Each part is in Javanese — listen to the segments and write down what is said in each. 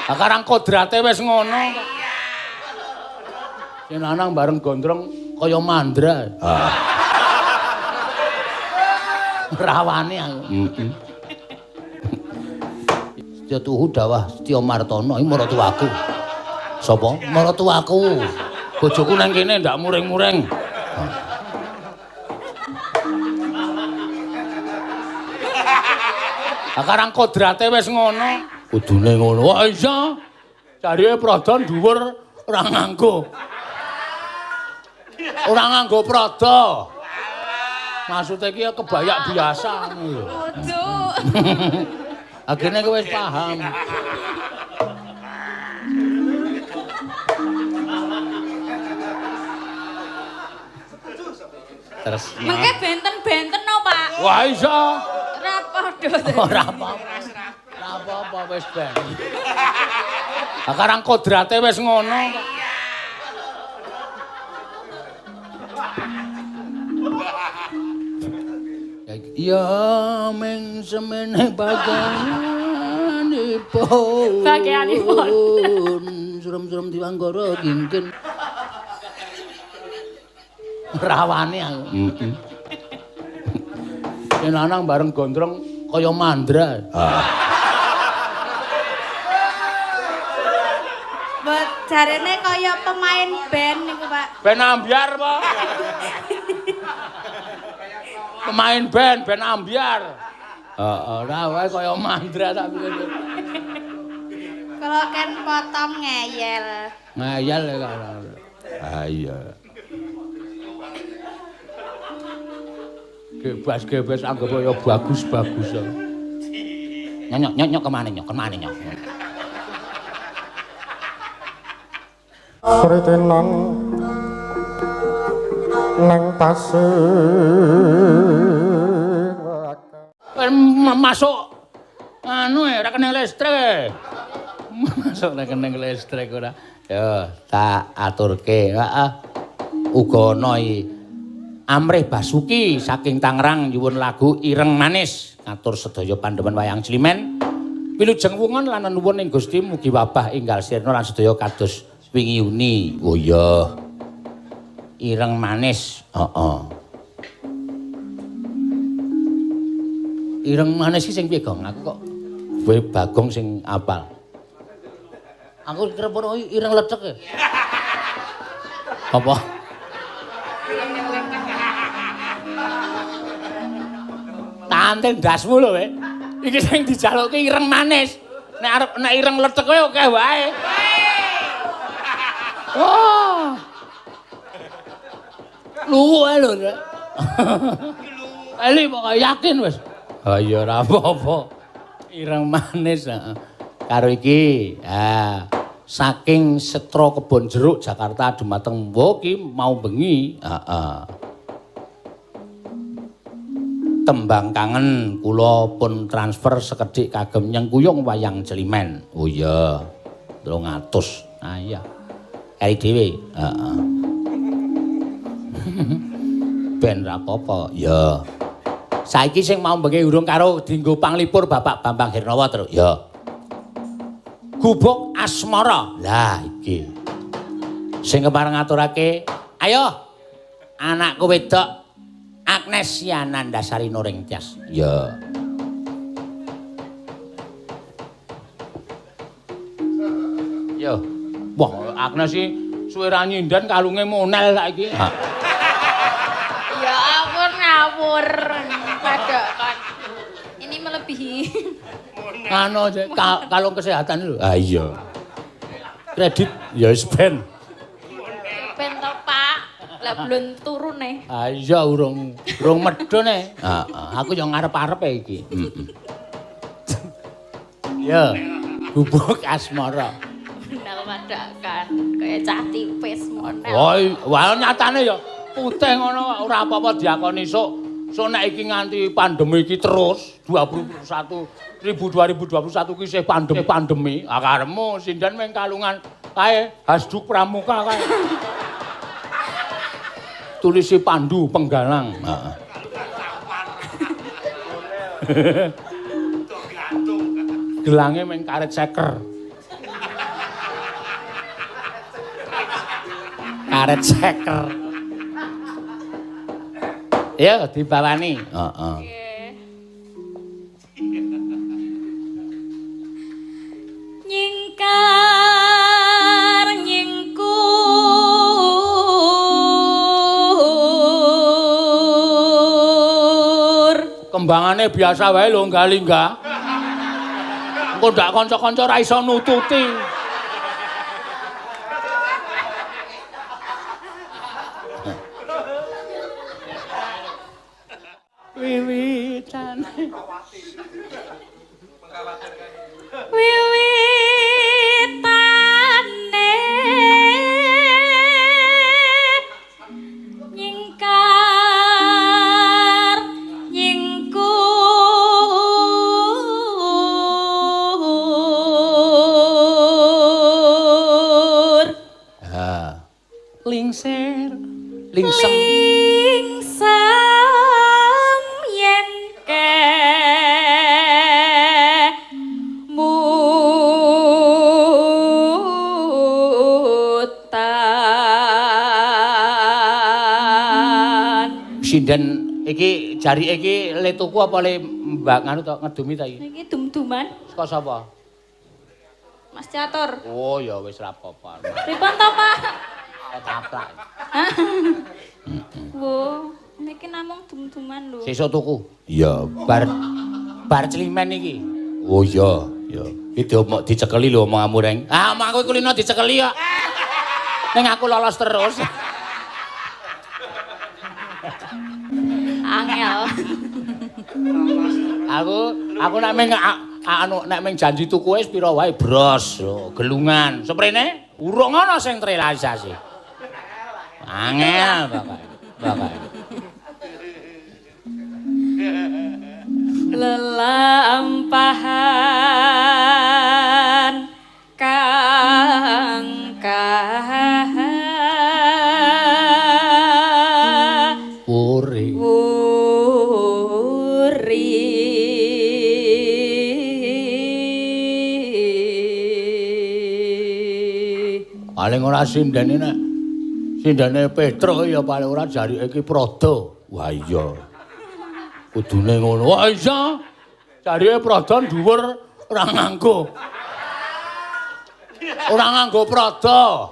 Sekarang kodrate wis ngono. Yen lanang bareng gondrong kaya mandra. Rawane aku. Setya tuhu dawah Setya Martana iki maratuwaku. Sapa? Maratuwaku. Bojoku nang kene ndak muring-muring. Sekarang kodrate wis ngono. Kudune ngono. Wah iya. Jarine prada dhuwur ora nganggo. Ora nganggo prada. Maksudnya iki kebayak biasa ngono lho. Ojo. Akhirnya kowe wis paham. Terus Mengke benten-benten no, Pak. wah iso. Ora padha. Ora apa-apa. Ora apa-apa wis ben. Sekarang kodrate wis ngono. Ya ming semene bagianipun. Bagianipun. Suram-suram Diwanggara kingkin. Rawane aku. Yen lanang bareng gondrong kaya mandra. Mbok jarene kaya pemain band niku, Pak. Ben ambyar apa? Pemain band ambyar. Ora wae kaya mandra tak pikir. Kalau kan potong ngeyel. Ngayal ya kan. Ah iya. Gebas anggap kaya bagus-bagus. Nyok kemana nyok? Pritenan nang tasih masuk anu ora kena listrik. Masuk rekening listrik ora. Ya, tak aturke. Heeh. Uga ana Amrih Basuki saking Tangerang nyuwun lagu Ireng Manis ngatur sedaya pandhemen wayang Climen. Wilujeng wungon lan nuwun ing Gusti mugi wabah enggal sirna lan sedaya kados wingi uni. Oh iya. Ireng Manis. Heeh. Ireng Manis iki sing piye, Gong? Aku kok kowe Bagong sing apal. Aku kira pono ireng lecek ya. Apa? Tante ndasmu lho, we. Iki sing dijalukke ireng manis. Nek ireng lecek kowe akeh wae. Wah. Luwe lho, Rek. Ali kok yakin wis. Ha iya ora apa-apa. Ireng manis, heeh. Karo iki, saking Setro Kebon Jeruk Jakarta dumateng iki mau bengi, tembang kangen kula pun transfer sekedhik kagem nyengkuyung wayang Climen. Oh iya, 300. Ah iya. Kari dhewe, heeh. Ben ra apa-apa, ya. Saiki sing mau bengi urung karo dienggo panglipur Bapak Bambang Hirnawa terus, ya. Gubuk Asmara. Lah iki. Sing kepareng ngaturake, ayo anakku wedok Agnes Yanandasari Nuring Tias. Ya. Yo. Wah, Agnes iki suwe ra nyindan kalunge monel saiki. Ya ampun ngawur. Padokan. Ini melebihi. Anu kalung kesehatan lho. Ah iya. Kredit ya wis ben. Ben to, Pak. Lah belum turun nih. Ah iya urung medhun e. Heeh, aku yo ngarep-arepe iki. Ya, gubuk asmara. Benar padokan. Kaya cah tipis monel. Wah, nyatane ya putih ngono ora apa-apa diakoni sok nek iki nganti pandemi iki terus 2021 ki isih pandemi. Ah karemu sindan meng kalungan kae Hasduk Pramuka kae. Tulisi Pandu Penggalang. Heeh. Gelange meng karet seker. Karet ceker. Ya, dibawani. Heeh. Nyingkar nyingkur. Kembangane biasa wae lho Galingga. Engko ndak kanca-kanca ra iso nututi. Wiwitan. Wiwitane nyingkar nyingkur. Ha. Lingser, lingsem. Lingsem yen mutan. Sinden iki jari iki le tuku apa le mbak nganu to ngedumi ta iki? Iki dum-duman, Saka sapa? Mas Catur. Oh ya wis ra apa-apa. Pripun to, Pak? Taplak. Wo, niki namung dum-duman lho. Sesuk tuku. Iya, bar celimen iki. Oh iya, iya. Iki omong dicekeli lho omong amureng. Ah, omong aku kulino dicekeli kok. Ning aku lolos terus. Angel. Aku nek meng nek meng janji tuku wis pira wae bros, gelungan. Seprene urung ana sing terrealisasi. Angel pokoke. Lelampahan kang Uri. Paling ora sindene nek sindene Petruk ya paling ora jarike iki Prada. Wah iya. Kudune ngono. Wah iya. Jarike Prada dhuwur ora nganggo. Ora nganggo Prada.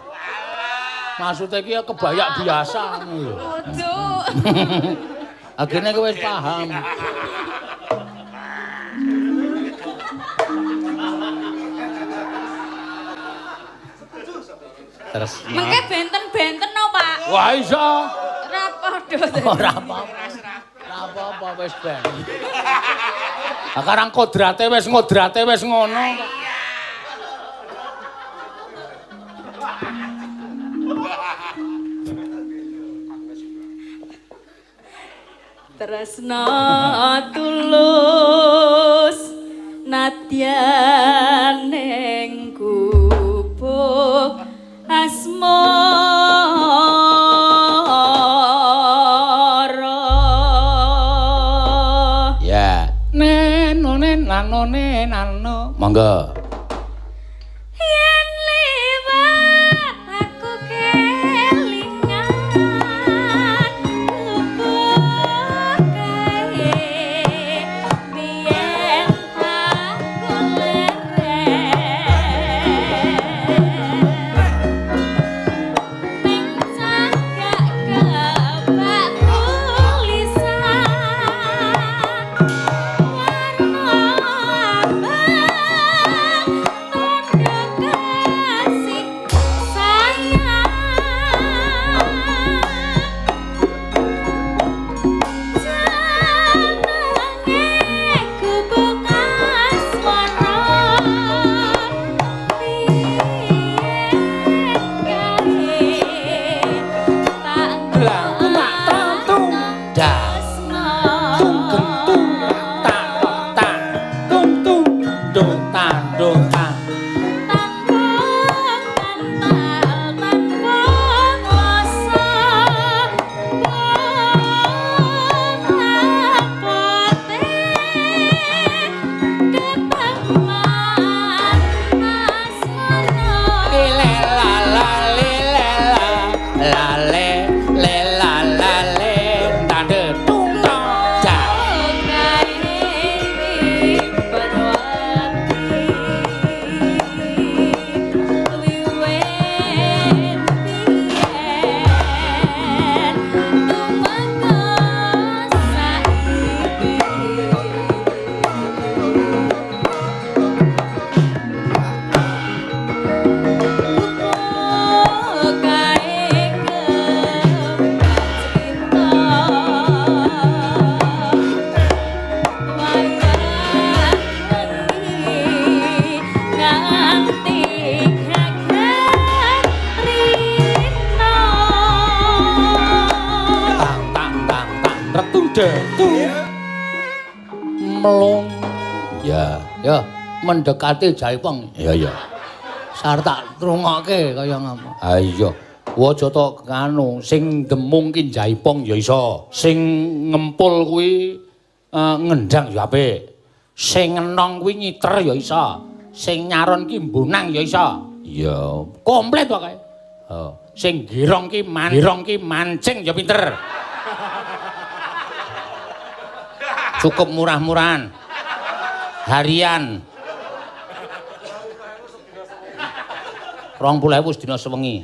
Maksudnya iki ya kebayak biasa ngono lho. Waduh. Akhirnya kowe wis paham. Terus Mengke benten-benten no, Pak. wah iso. Ora padha. Ora apa-apa. Ora apa-apa wis ben. Sekarang kodrate wis ngono. Tresna tulus nadyan ning gubuk asmara. Ya, nenone nanone nano. Monggo. Yen liwat aku kelingan luput kae biyen aku leren ning cagak kebak tulisan warna abang melung. Ya, ya mendekati Jaipong. Ya ya. Sarta trungokke kaya ngono. Ha iya. Aja to kanu sing demung ki Jaipong ya iso. Sing ngempul kuwi ngendang ya apik. Sing ngenong kuwi nyiter ya iso. Sing nyaron ki mbunang ya iso. Iya, komplit wae. Oh, sing girong ki mancing ya pinter. Cukup murah-murahan. Harian. 20.000 sedina sewengi.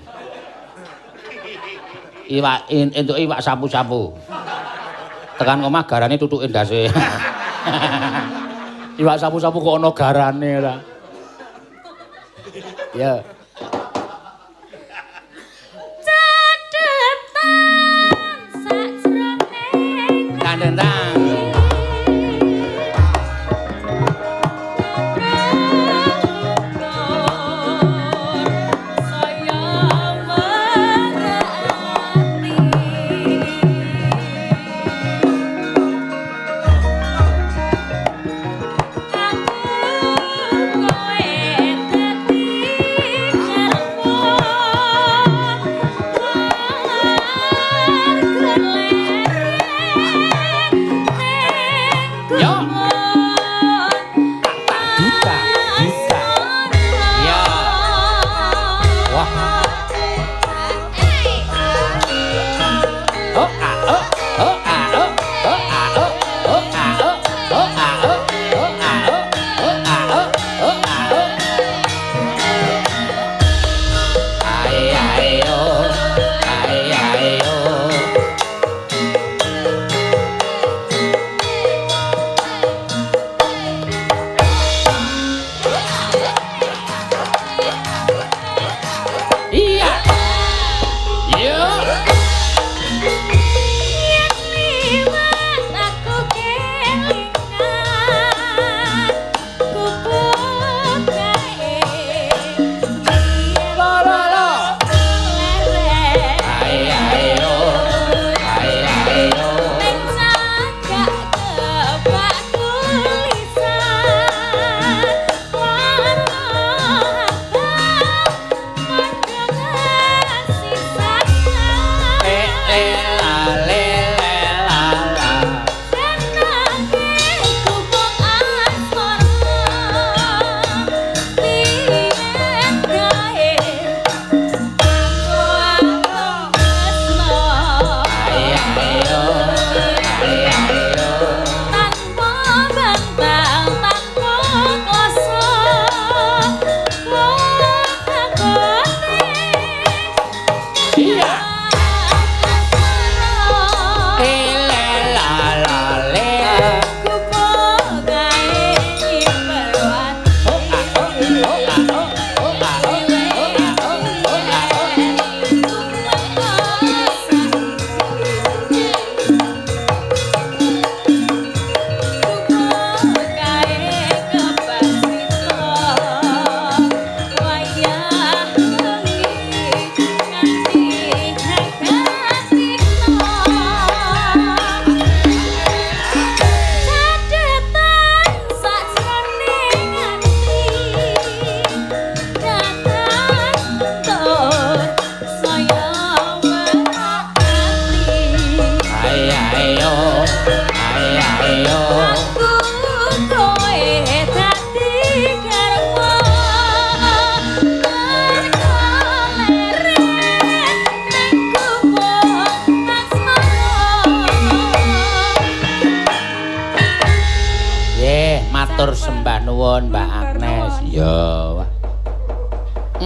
Entuk iwak sapu-sapu. Tekan omah garane tutuke ndase. Iwak sapu-sapu kok ana garane ora. Ya. Cadetan sajroning Kandentang.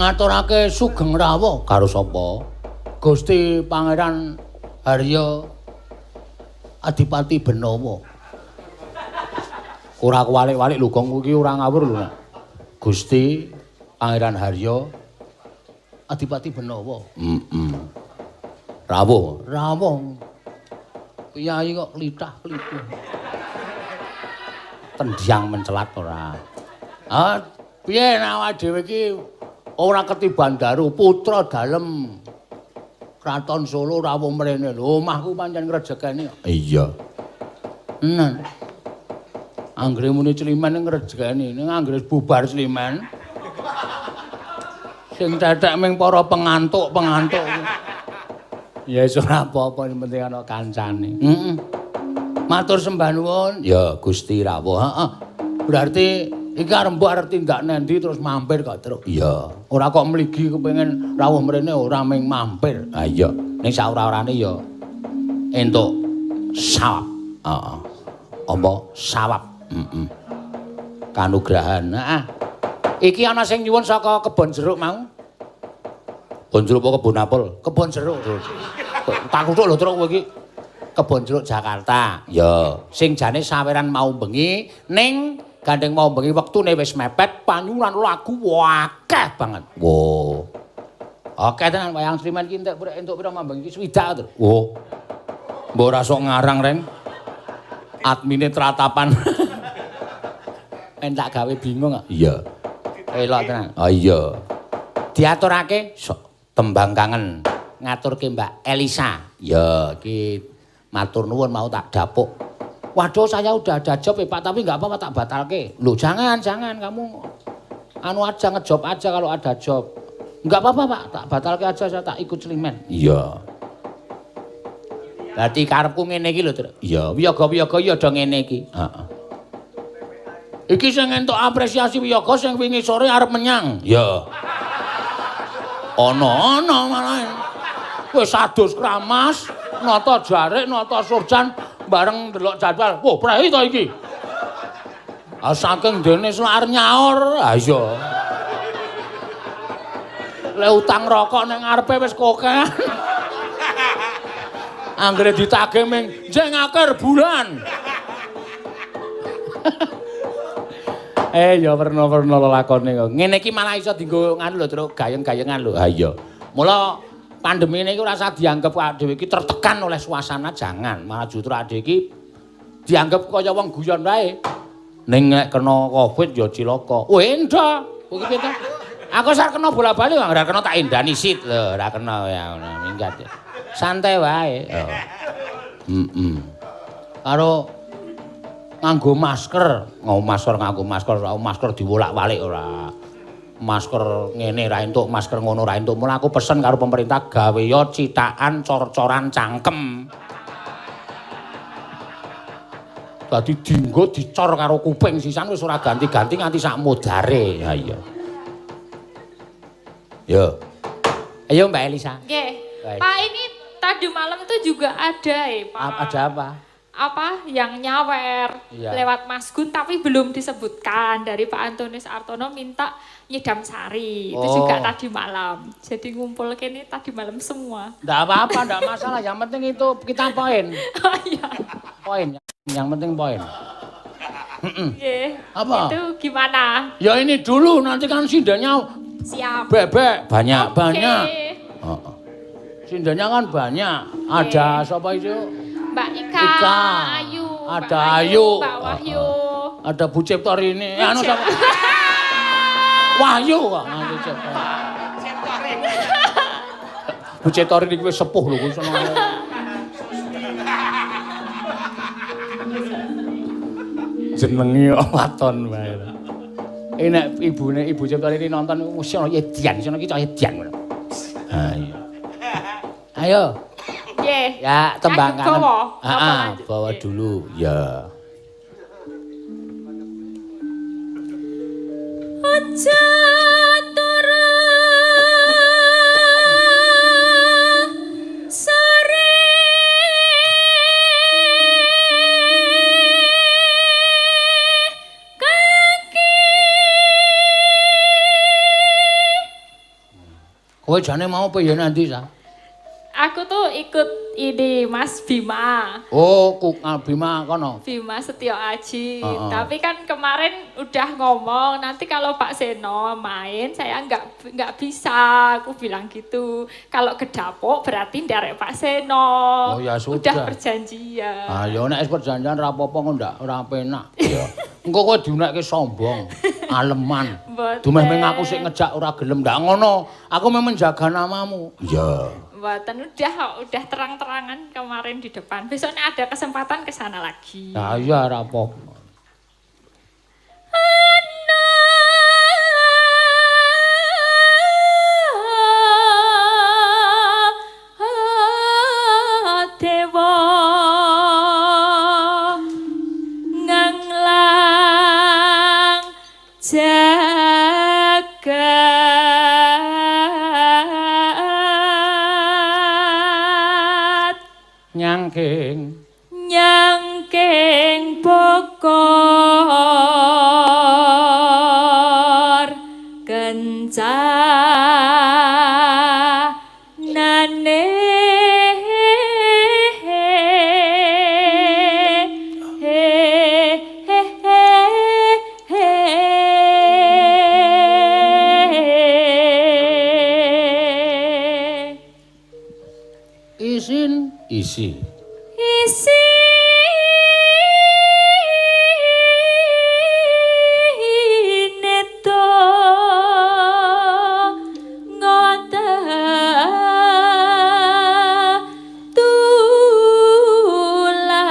Ngaturake sugeng rawuh karo sapa? Gusti Pangeran Harya Adipati Benawa. Ora kuwalik-walik lho gong iki ora ngawur lho. Gusti Pangeran Harya Adipati Benawa. Rawuh. Kyai kok klithah-klithu. Tendyang mencelat ora. Piye nek awake dhewe iki ora ketiban daru putra dalem Kraton Solo rawuh mrene lho omahku pancen ngrejekeni. Iya. Anggere muni Sliman ngrejekani, ning anggere bubar Sliman. Sing tetek ming para pengantuk-pengantuk. Ya wis ora apa-apa, sing penting ana kancane. Heeh. Matur sembah nuwun. Ya Gusti rawuh, heeh. Berarti iki arep mbok arep tindak nendi terus mampir kok terus. Iya. Ora kok mligi kepengin rawuh mrene ora ming mampir. Ha iya. Ning saora-orane ya entuk sawab. Heeh. Apa sawab? Heeh. Kanugrahan. Heeh. Iki ana sing nyuwun saka kebon jeruk mau. Kebon jeruk apa kebon apel? Kebon jeruk. Tak kutuk lho terus kowe iki. Kebon jeruk Jakarta. Ya, sing jane saweran mau bengi ning gandeng mau bengi wektune wis mepet panyulan lagu akeh banget. Wo. Oke tenan wayang Sliman iki entuk pira mau bengi swidak to. Wo. Mbok ora sok ngarang reng. Admine tratapan. Tak gawe bingung kok. Iya. Elok tenan. Oh iya. Diaturake tembang kangen ngaturke Mbak Elisa. Ya, iki matur nuwun mau tak dapuk. Waduh, saya udah ada job ya Pak, tapi nggak apa-apa tak batalke. Loh, jangan kamu anu aja ngejob aja kalau ada job. Nggak apa-apa Pak, tak batalke aja saya tak ikut Sliman. Iya. Berarti karepku ngene iki lho, Tru. Iya, wiyaga-wiyaga ya do ngene iki. Heeh. Iki sing entuk apresiasi wiyaga sing wingi sore arep menyang. Ya. Ana malah. Wis adus kramas, nata jarik, nata surjan bareng ndelok jadwal. Wah, prei to iki. Saking dene selar nyaur. Ha iya. Le utang rokok ning ngarepe wis kokean. Anggere ditagih ming jeng akhir bulan. Ya werna-werna lelakone kok. Ngene iki malah iso dienggo nganu lho, Truk, gayeng-gayengan lho. Ha iya. Mula pandemi ini rasa dianggap adewe iki tertekan oleh suasana, jangan. Malah justru adewe iki dianggap kaya wong guyon wae. Ning nek kena Covid ya cilaka. Enda. Kuwi piye to? Aku sak kena bola-bali wae ora kena tak endani sit lho, ora kena ya ngono minggat. Santai wae. Heeh. Karo nganggo masker, nganggo masker diwolak-walik ora. Masker ngene ra entuk, masker ngono ra entuk. Mula aku pesen karo pemerintah gawe ya cithakan cor-coran cangkem. Dadi dienggo dicor karo kuping sisan wis ora ganti-ganti nganti sak modare. Ha iya. Yo. Ayo Mbak Elisa. Nggih. Pak, ini tadi malam itu juga ada Pak. Ada apa? Apa yang nyawer lewat Mas Gun tapi belum disebutkan dari Pak Antonius Artono minta nyidam sari. Itu juga tadi malam. Jadi ngumpul kene tadi malam semua. Enggak apa-apa, enggak masalah. Yang penting itu kita poin. Oh iya. Poin. Yang penting poin. Apa? Itu gimana? Ya ini dulu nanti kan sindanya siap. Bebek banyak-banyak. Sindanya kan banyak. Ada siapa itu? Mbak Ika, Ayu, ada Ayu, Mbak Wahyu, ada Bu Ciptori ini. Anu sama Wahyu kok nganti Ciptori. Bu Ciptori iki wis sepuh lho kuwi seneng. Jenenge waton wae. Nek ibune Ibu Ciptori ini nonton mesti ana Yedian, sono iki cah Yedian ngono. Ha iya. Ayo. Ya, tembang kangen. Bawa dulu. Ya. Aja turu sore kaki. Kowe jane mau piye nanti, Sa? Aku tuh ikut ini Mas Bima. Oh, Bima kono. Bima Setio Aji. Tapi kan kemarin udah ngomong nanti kalau Pak Seno main saya nggak bisa. Aku bilang gitu. Kalau ke dapur berarti ndarek Pak Seno. Oh ya sudah. Udah perjanjian. Ah ya nek perjanjian ra apa-apa kok ndak ora penak. Ya. Engko kowe diunekke sombong, aleman. Dumeh meng aku sik ngejak ora gelem ndak ngono. Aku memang menjaga namamu. Iya. Mboten udah terang-terangan kemarin di depan. Besoknya ada kesempatan ke sana lagi. Nah iya ora apa-apa. kencanane isi neto ngota tula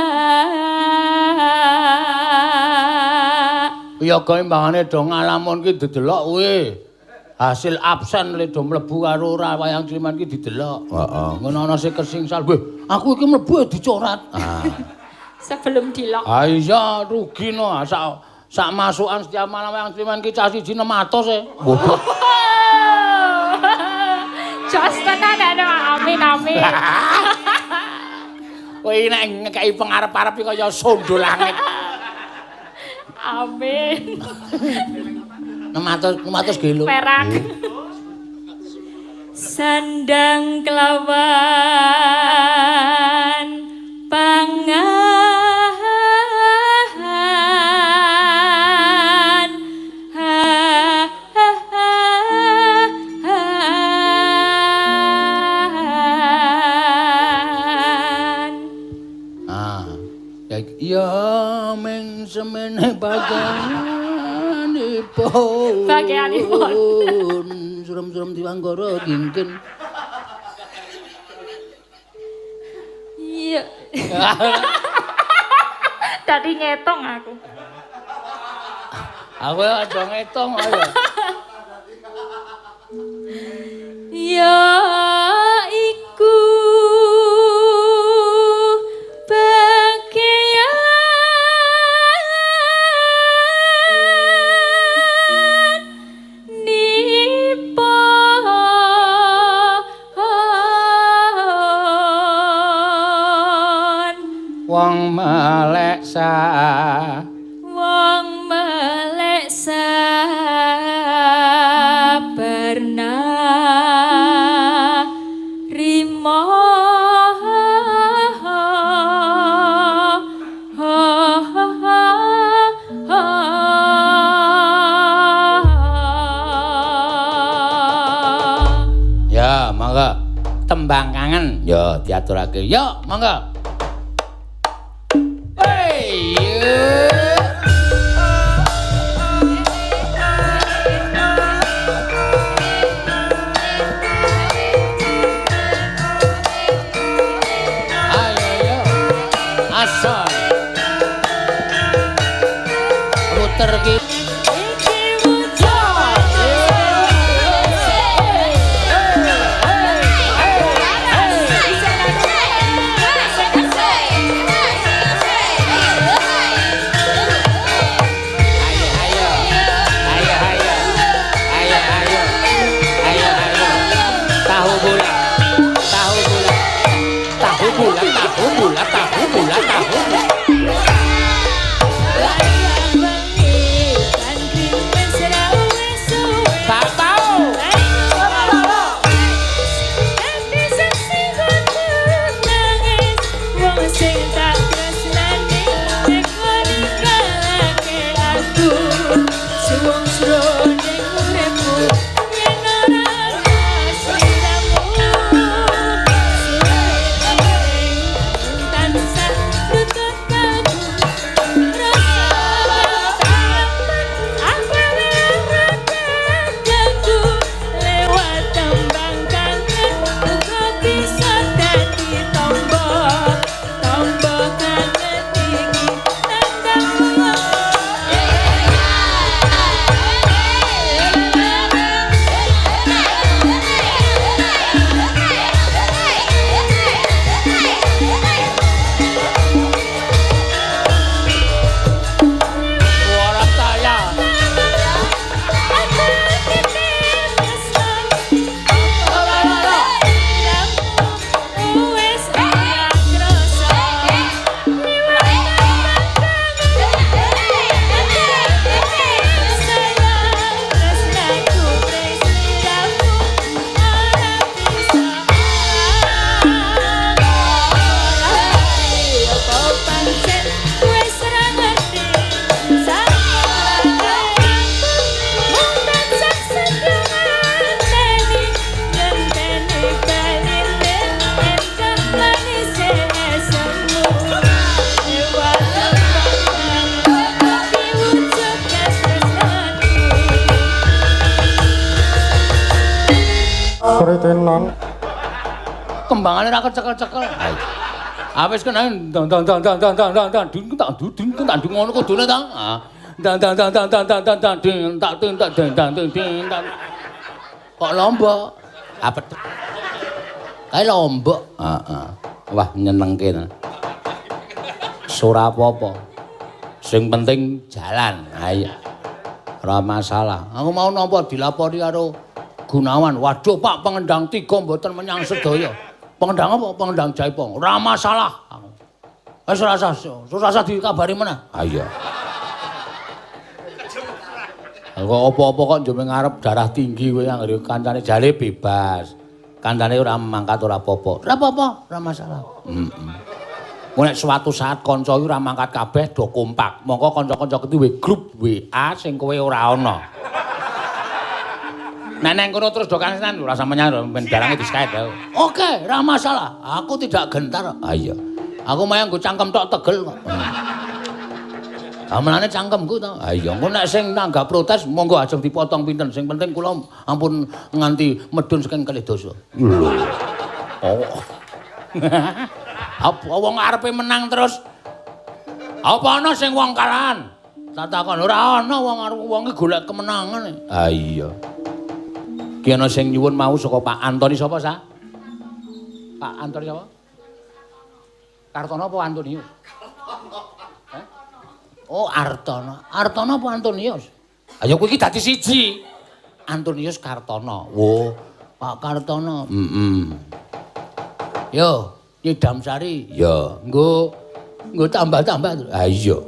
ya keimbangane do ngalamun ki didelok kuwi hasil absen le do mlebu karo ora wayang Climan ki didelok. Heeh. Ngono ana sing kersing sal. Aku iki mlebu dicoret. sebelum dilok. Ah iya rugi no sak masukan setiap malam wayang Climan ki cah siji 600 e. Bodoh. Jos tenan ana amin amin. Kowe nek ngekeki pengarep-arep kaya sondo langit. Amin. 600 kilo. Perak. Sandang kelawan pangan ya meng semene bagianipun suram-suram Diwanggara kingkin. Iya. Tadi ngetong aku. Aku aja ngetong ayo. Ya iku wong meleksa berna rimo ya mangga tembang kangen ya diaturake ya mangga. Suritinan. Kembangane ra kecekel-cekel. Wis kena tak ngono kudune ta. Kok lombok? Apa? Kae lombok. Heeh. Wah nyenengke. Ora apa-apa. Sing penting jalan. Ha iya. Ora masalah. Aku mau nampa dilapori karo Gunawan. Waduh Pak pengendang 3 mboten menyang sedaya. Pengendang apa? Pengendang Jaipong. Ora masalah. Wis ora usah dikabari meneh. Ha iya. Kok apa-apa kok njome ngarep darah tinggi kowe anggere kancane jale bebas. Kancane ora mangkat ora apa-apa. Ora apa-apa, ora masalah. Nek suatu saat kanca iki ora mangkat kabeh do kompak. Mongko kanca-kanca kuwi grup WA sing kowe ora ana. Nek nang kono terus do kangenan ora sampeyan ben dalange di-Skype. Oke, ora masalah. Aku tidak gentar. Ah iya. Aku mayang nggo cangkem tok tegel kok. Amalane cangkemku to. Ha iya, engko nek sing nanggap protes monggo ajeng dipotong pinten. Sing penting kula ampun nganti medun saking kalih dosa. Lho. Oh. Apa wong arepe menang terus? Apa ana sing wong kalahan? Tak takon ora ana wong arep wonge golek kemenangan. Ha iya. Ki ana sing nyuwun mau saka Pak Antoni sapa sa? Pak Antoni sapa? Kartono apa Antonius? Oh, Artono. Artono apa Antonius? Ayo kowe iki dadi siji. Antonius Kartono. Oh, Pak Kartono. Yo, Nyidam Sari. Yo, nggo tambah-tambah. Ha iya.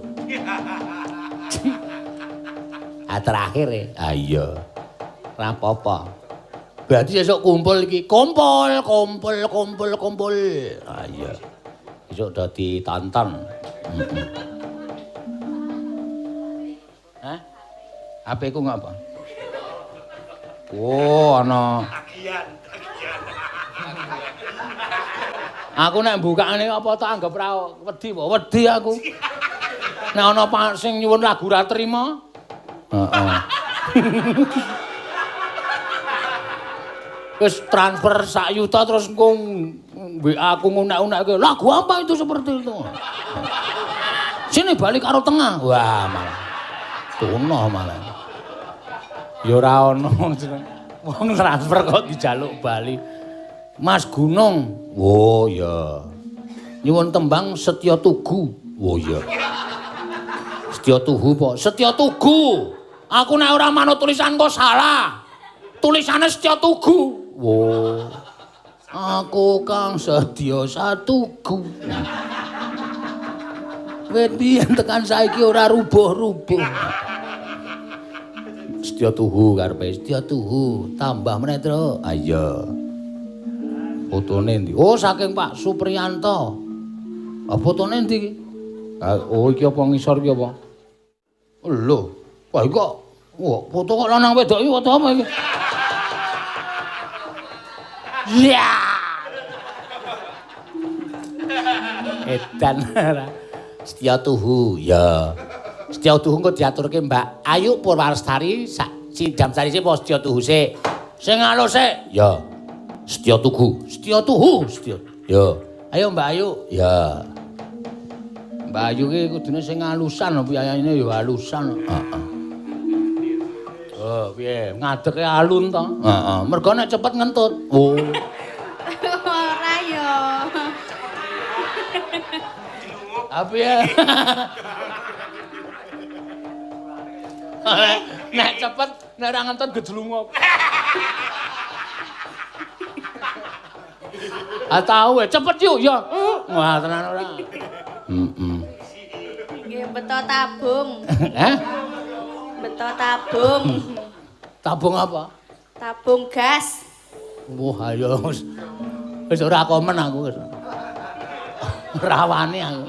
Terakhir e. Ha iya. Ora apa-apa. Berarti esuk kumpul iki. Kumpul. Ha iya. Esuk dadi tonton. HP ku ngapa? Oh, ana. Tagihan. Aku nek mbukane apa tak anggap ra wedi apa? Wedi aku. Nek ana sing nyuwun lagu ra trima. Heeh. Wis transfer sak yuta terus engko WA aku ngunek-unekke. Lagu apa itu seperti itu? Sini balik karo tengah. Wah, malah. Tuno malah. Ya ora ono wong transfer kok dijaluk bali. Mas Gunung. Oh ya. Nyuwun tembang Setya Tugu. Oh ya. Setya Tugu po. Setya Tugu. Aku nek ora manut tulisan kok salah. Tulisane Setya Tugu. Oh. Aku Kang Setya Satugu. Wit biyen tekan saiki ora rubuh-rubuh. Setya Tuhu karepe Setya Tuhu tambah meneh Tru. Ah iya. Fotone ndi? Oh saking Pak Supriyanto. Ah fotone ndi iki? Oh iki apa ngisor iki apa? Lho, wah iki kok foto kok lanang wedok iki foto apa iki? Ya. Edan ora. Setya Tuhu ya. Setya Tuhu engko diaturke Mbak Ayu Purwastari Sidam Sari sik apa Setya Tuhu sik? Sing alus sik. Ya. Setya Tuhu. Setya Tuhu. Setya. Ya. Ayo Mbak Ayu. Ya. Mbak Ayu ki kudune sing alusan piyayane ya alusan. Heeh. Oh, piye? Ngadeke alun to? Heeh. Mergo nek cepet ngentut. Oh. Ora ya. Apa ya? Nek cepet, nek ora ngentut gejlungok. Tahu cepet yuk ya. Wah tenan ora. Nggih beto tabung. Hah? Beto tabung. Tabung apa? Tabung gas. Wah ayo wis ora komen aku wis. Rawani aku.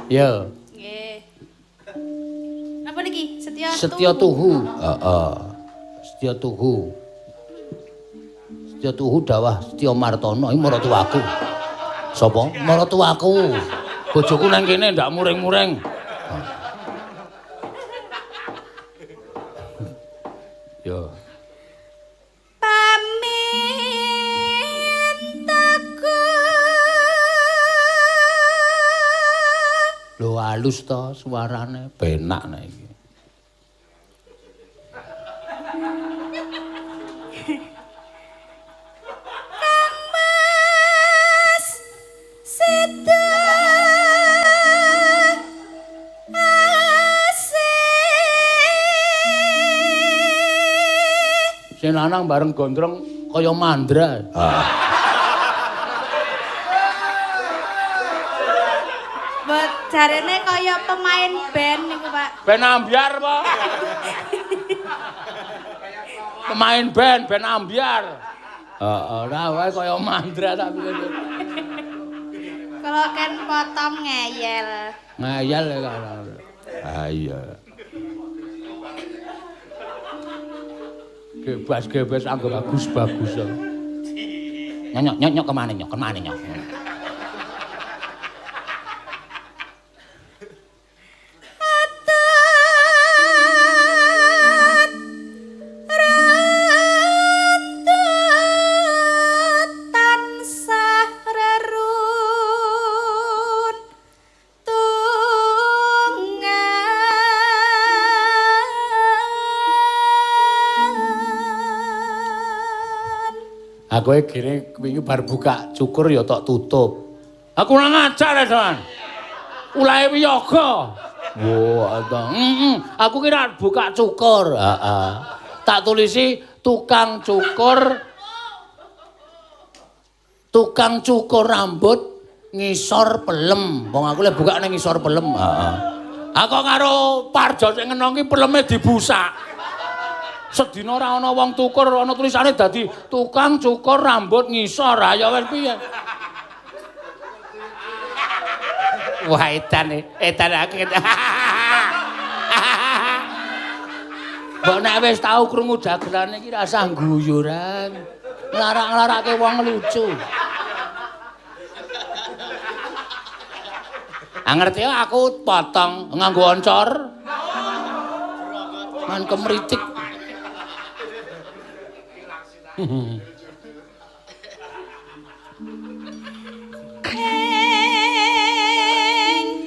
Yo. Nggih. Napa niki? Setya Tuhu. Heeh. Setya Tuhu. Setya Tuhu dawah Setya Martono iki maratuwaku. Sapa? Maratuwaku. Bojoku nang kene ndak muring-muring. Yo. halus to suarane, penak nek iki. Kang Mas Seda Sing lanang bareng gondrong kaya mandra. Mbok jarene kaya pemain band niku, Pak. Ben ambyar apa? Pemain band, ben ambyar. Heeh, ora wae kaya mandra tak pikir. Kalau kan potong ngeyel. Ngayal ya kan. Ah iya. Gebas anggo bagus-bagus. Nyok kemana nyok? Aku gini wingi bar buka cukur ya tok tutup. Aku ora ngajar ya, Son. Ulahe wiyaga. Wah, aku kira buka cukur. Heeh. Tak tulisi tukang cukur rambut ngisor pelem. Wong aku le buka nang ngisor pelem. Heeh. Aku karo Parjo sing ngeno ki peleme dibusak. Sedina ora ana wong tukur ana tulisane dadi tukang cukur rambut ngisor. Ya wis piye? Wah edan aku. Mbok nek wis tau krungu dagelane iki rasa guyuran. Nglarak-nglarake wong lucu. Ngerti aku potong nganggo oncor. Man kemritik.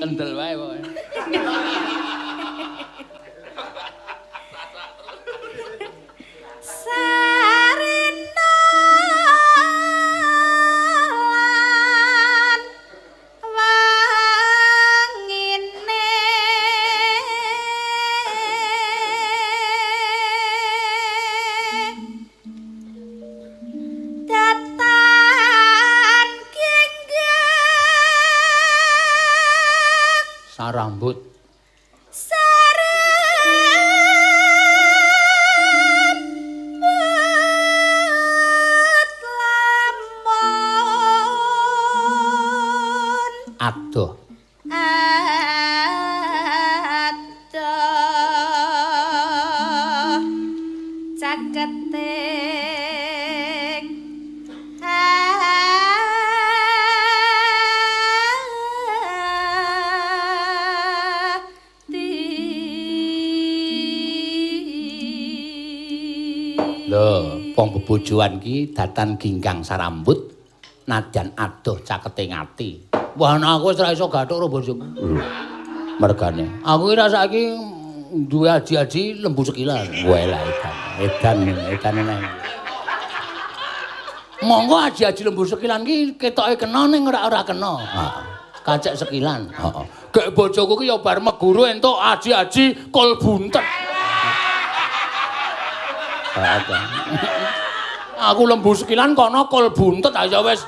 Kendel wae pokoke. Sarina wangine datan genggam Sarambut. Adoh. Adoh caketing Lho, wong bebojoan ki datan ginggang sarambut nadyan adoh caketing ati. Wah, aku wis ora iso gathuk karo bojoku. Mergane. Aku ki saiki duwe aji-aji lembu sekilan. Wae lah edan nang. Monggo aji-aji lembu sekilan ki ketoke kena ning ora kena. Heeh. Kacek sekilan. Heeh. Gek bojoku ki ya bar meguru entuk aji-aji kol buntet. Aku lembu sekilan kono kol buntet aja wis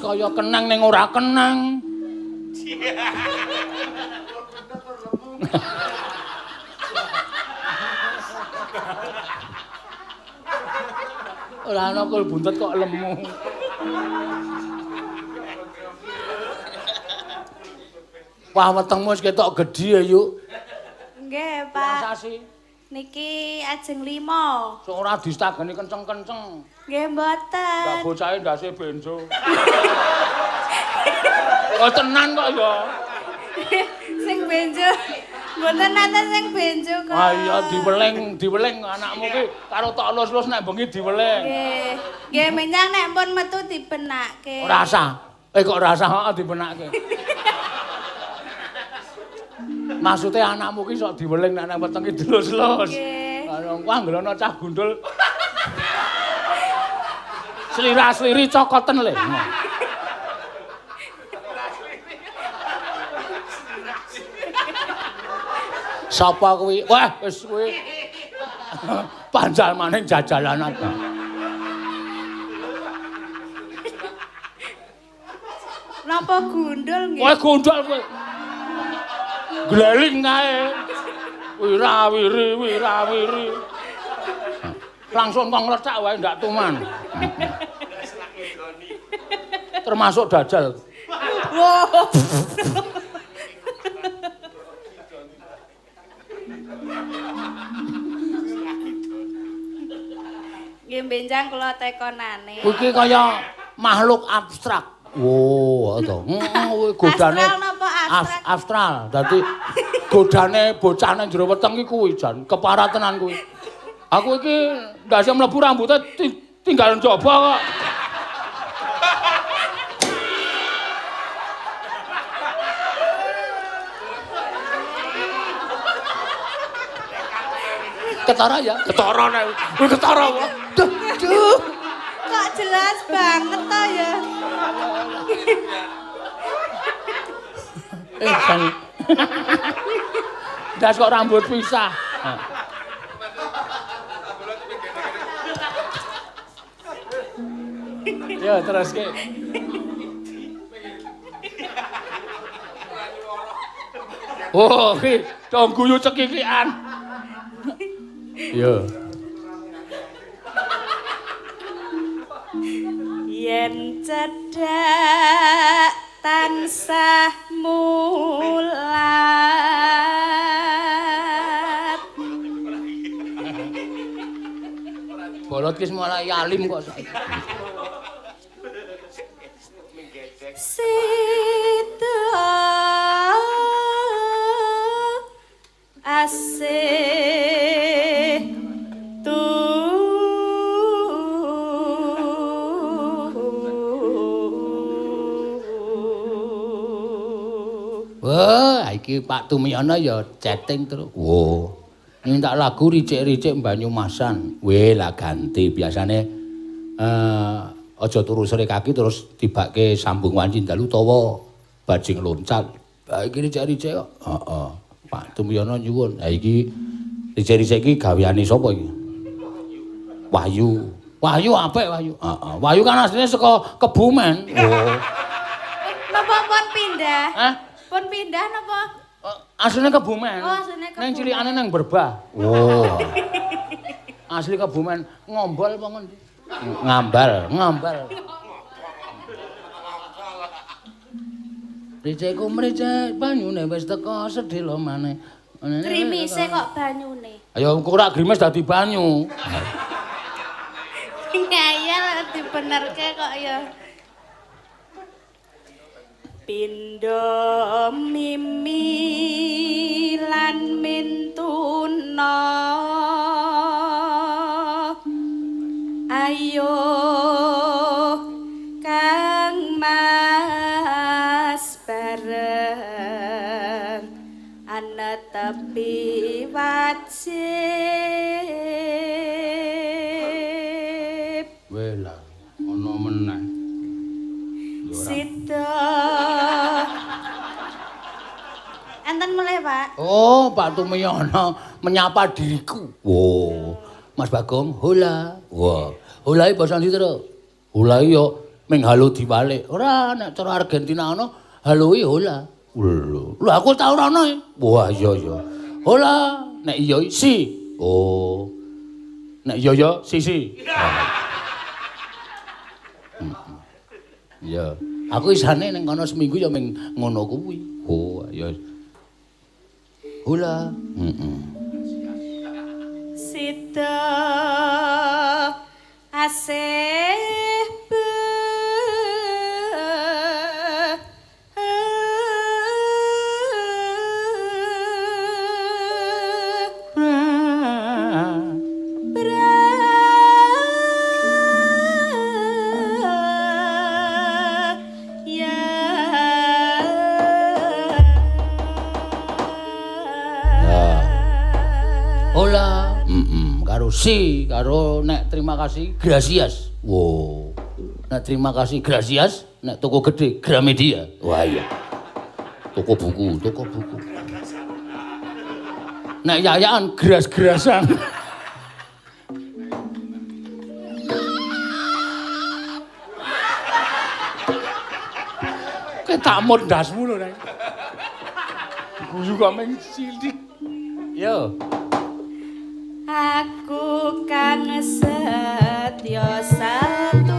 kaya kenang ning ora kenang. Ora ana kol buntet kok lemu. Wah, wetengmu wis ketok gedhi ya, Yuk. Nggih, Pak. Sasi. Niki ajeng 5. Sok ora distageni kenceng-kenceng. Nggih mboten. Mbak bocahe ndase benjo. Oh tenan kok ya. Sing benjo. Mboten nate sing benjo kok. Ah iya diweling anakmu ki karo tok lus-lus nek bengi diweling. Nggih. Nggih menyang nek pun metu dibenakke. Ora usah. Kok ora usah heeh dibenakke. Maksude anakmu ki sok diweling nek nang weteng ki delus-delus. Nggih. Wah nggelono cah gundul. Slira-sliri cokoten le. Sapa kuwi? Wah, wis kuwi. Panjal maning jajalanan. Napa gundul nggih? Kowe gundul kowe. Gleling kae. Wirawiri. Langsung kok nglecak wae ndak tuman. Termasuk dajal. Wow. Nggih benjang kula tekonane. Iki kaya makhluk abstrak. Oh, to. Godane Astral napa abstrak? Astral. Dadi godane bocah nang jero weteng iki kuwi jan keparatenan kuwi. Aku iki ndase mlebu rambute tinggal njaba kok. Ketara ya? Ketara nek. Kuwi ketara kok. Duh. Kok jelas banget to ya. Kan. Das kok rambut pisah. Ya terus ke. Oh, ki dong guyu cekikikan. Yo. Yen cedhak tansah mulat. Bolot ki mulai alim kok saiki. Sita asih Wah, iki Pak Tumiyono ya chatting terus. Wo. Minta lagu ricik-ricik Banyumasan. Weh lah ganti biasane aja turu sore kaki terus tibake sambung wanci dalu utawa bajing loncat. Ha iki ricik-ricik kok. Heeh. Pak Tumiyono nyuwun. Ha iki ricik-ricik iki gaweane sapa iki? Wahyu. Wahyu apik Wahyu. Heeh. Wahyu kan asline saka Kebumen. Oh. napa pun pindah? Hah? Pun pindah napa? Asline Kebumen. Oh, asline Kebumen. Nang cilikane nang Berbah. Oh. Asli Kebumen ngombol apa ngendi? Ngambal. Ricikku mricik banyune wis teko sedhela maneh. Grimise kok banyune. Ayo engko ora grimis dadi banyu. Ngayal dibenerke kok ya. Pindha mimi lan mintuna ayo kang mas bareng ana tepi wajib Wela ana meneh. Sida. Enten mulai, Pak. Oh, Pak Tumiyono menyapa diriku. Wow. Mas Bagong, hola. Wah, hola basa ndi to? Hola yo ming halo diwalik. Ora nek cara Argentina ana halo hola. Lho, aku tau rono. Wah, iya. Hola, nek iya si. Oh. Nek iya si. Iya. Aku isane ning kono seminggu ya ming ngono kuwi. Oh, ya. Hula. Sida asih Karo si, karo nek terima kasih gracias. Wow. Nek terima kasih gracias, nek toko gede Gramedia. Wah iya. Toko buku. Nek yayan gras-grasan. Tak mondasmu lho, Nek. Guyu kok meng cilik. Yo. Aku kang setya satu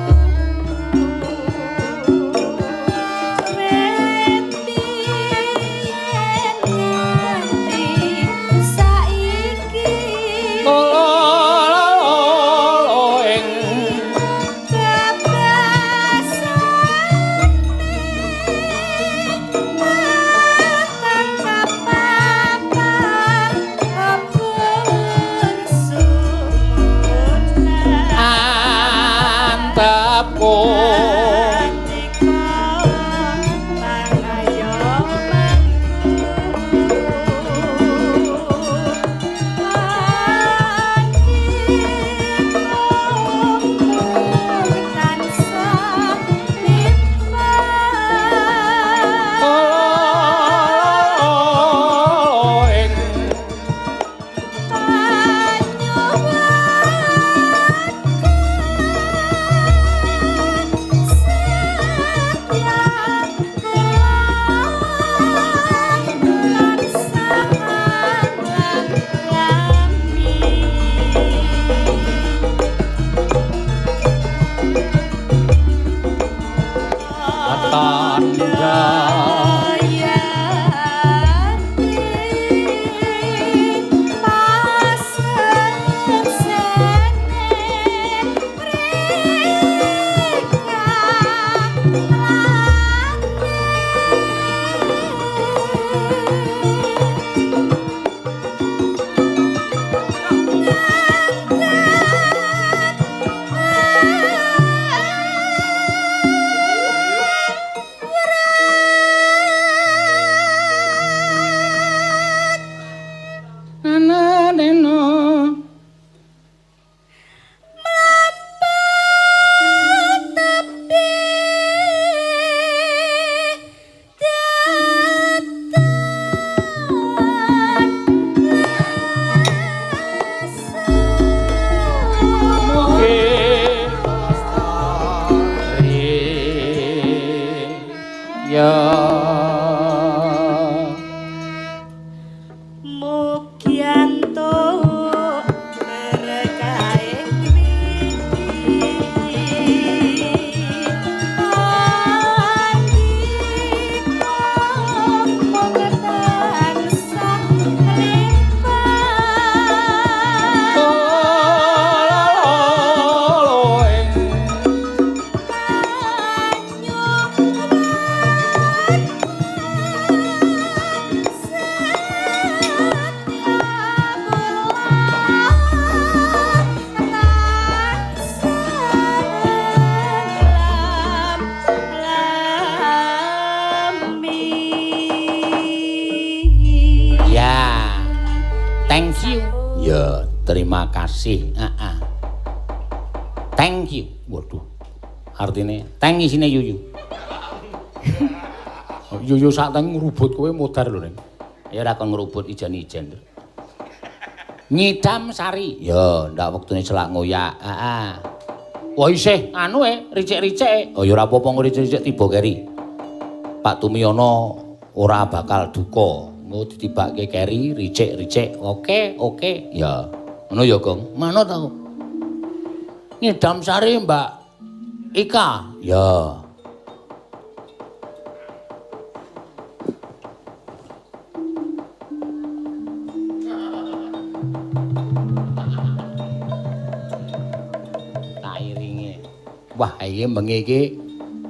Terima kasih. Thank you. Waduh. Artine thank isine yuyu. Yuyu sak teng ngrubut kowe modar lho, Ning. Ya ora kon ngrubut ijen-ijen. Nyidam sari. Ya, ndak wektune celak ngoyak. Wah isih anu ricik-ricik. Oh ya ora apa-apa ngricik-ricik tiba keri. Pak Tumiyono ora bakal duka. Engko ditibake keri ricik-ricik. Oke. Ya. Ngono ya, Gong. Mana ta? Nyidam sari Mbak Ika. Ya. Tak iringe. Wah, iki bengi iki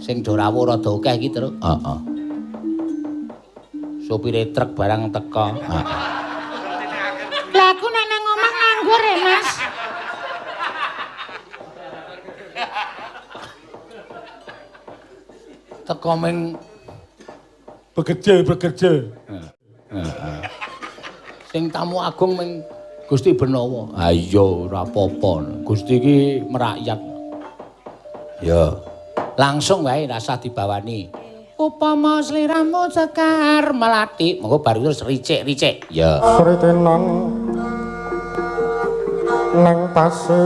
sing do rawuh rada akeh iki, Truk. Heeh. Sopire truk barang teko. Heeh. Lah aku nek nang omah nganggur ya, Mas. Teko ming bekerja. Sing tamu agung ming Gusti Benawa. Ha iya ora apa-apa. Gusti iki merakyat. Ya. Langsung wae rasa dibawani. Upama sliramu sekar melati, monggo bar terus ricik-ricik. Ya. Suritinan nang tasih